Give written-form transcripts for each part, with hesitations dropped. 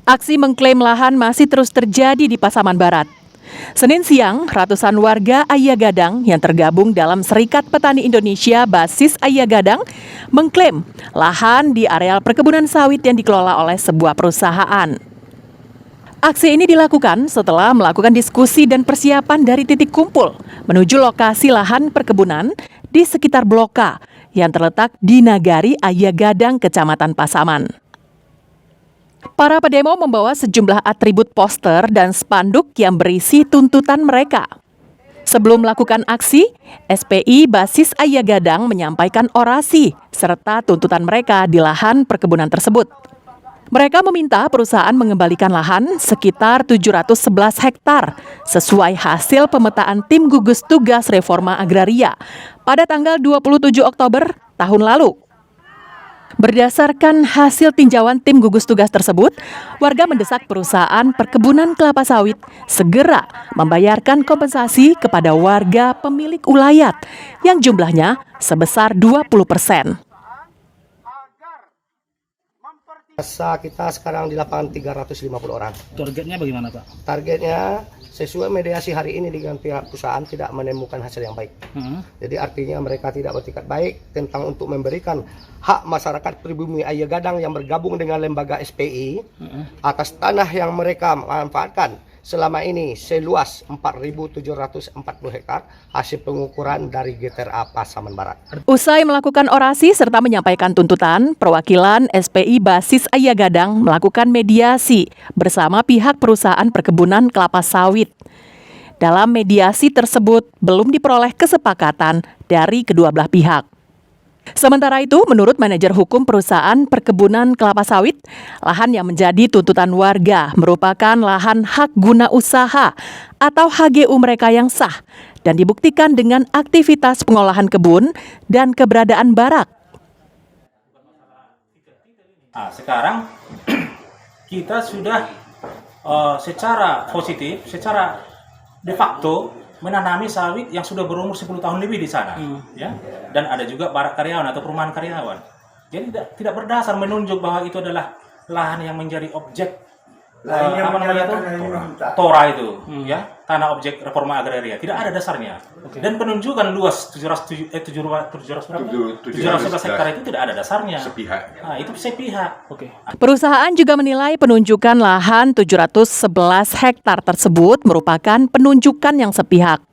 Aksi mengklaim lahan masih terus terjadi di Pasaman Barat. Senin siang, ratusan warga Ayagadang yang tergabung dalam Serikat Petani Indonesia Basis Ayagadang mengklaim lahan di areal perkebunan sawit yang dikelola oleh sebuah perusahaan. Aksi ini dilakukan setelah melakukan diskusi dan persiapan dari titik kumpul menuju lokasi lahan perkebunan di sekitar Blok K yang terletak di Nagari Ayagadang, Kecamatan Pasaman. Para pedemo membawa sejumlah atribut poster dan spanduk yang berisi tuntutan mereka. Sebelum melakukan aksi, SPI Basis Ayagadang menyampaikan orasi serta tuntutan mereka di lahan perkebunan tersebut. Mereka meminta perusahaan mengembalikan lahan sekitar 711 hektar sesuai hasil pemetaan Tim Gugus Tugas Reforma Agraria pada tanggal 27 Oktober tahun lalu. Berdasarkan hasil tinjauan tim gugus tugas tersebut, warga mendesak perusahaan perkebunan kelapa sawit segera membayarkan kompensasi kepada warga pemilik ulayat yang jumlahnya sebesar 20%. Masa kita sekarang di lapangan 350 orang. Targetnya bagaimana, Pak? Targetnya sesuai mediasi hari ini dengan pihak perusahaan tidak menemukan hasil yang baik. Jadi artinya mereka tidak bertikat baik tentang untuk memberikan hak masyarakat pribumi Ayagadang yang bergabung dengan lembaga SPI atas tanah yang mereka manfaatkan selama ini seluas 4.740 hektar hasil pengukuran dari GTRA Pasaman Barat. Usai melakukan orasi serta menyampaikan tuntutan, perwakilan SPI Basis Ayagadang melakukan mediasi bersama pihak perusahaan perkebunan kelapa sawit. Dalam mediasi tersebut belum diperoleh kesepakatan dari kedua belah pihak. Sementara itu, menurut manajer hukum perusahaan perkebunan kelapa sawit, lahan yang menjadi tuntutan warga merupakan lahan hak guna usaha atau HGU mereka yang sah dan dibuktikan dengan aktivitas pengolahan kebun dan keberadaan barak. Nah, sekarang kita sudah secara positif, secara de facto menanami sawit yang sudah berumur 10 tahun lebih di sana, ya. Dan ada juga barak karyawan atau perumahan karyawan. Jadi tidak berdasar menunjuk bahwa itu adalah lahan yang menjadi objek Tora itu, ya, tanah objek reforma agraria. Tidak ada dasarnya. Dan penunjukan luas 711 hektar itu tidak ada dasarnya. Sepihak. Nah, itu sepihak. Perusahaan juga menilai penunjukan lahan 711 hektar tersebut merupakan penunjukan yang sepihak.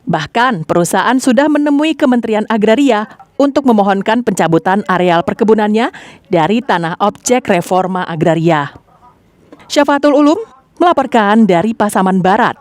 Bahkan, perusahaan sudah menemui Kementerian Agraria untuk memohonkan pencabutan areal perkebunannya dari tanah objek reforma agraria. Syafatul Ulum melaporkan dari Pasaman Barat.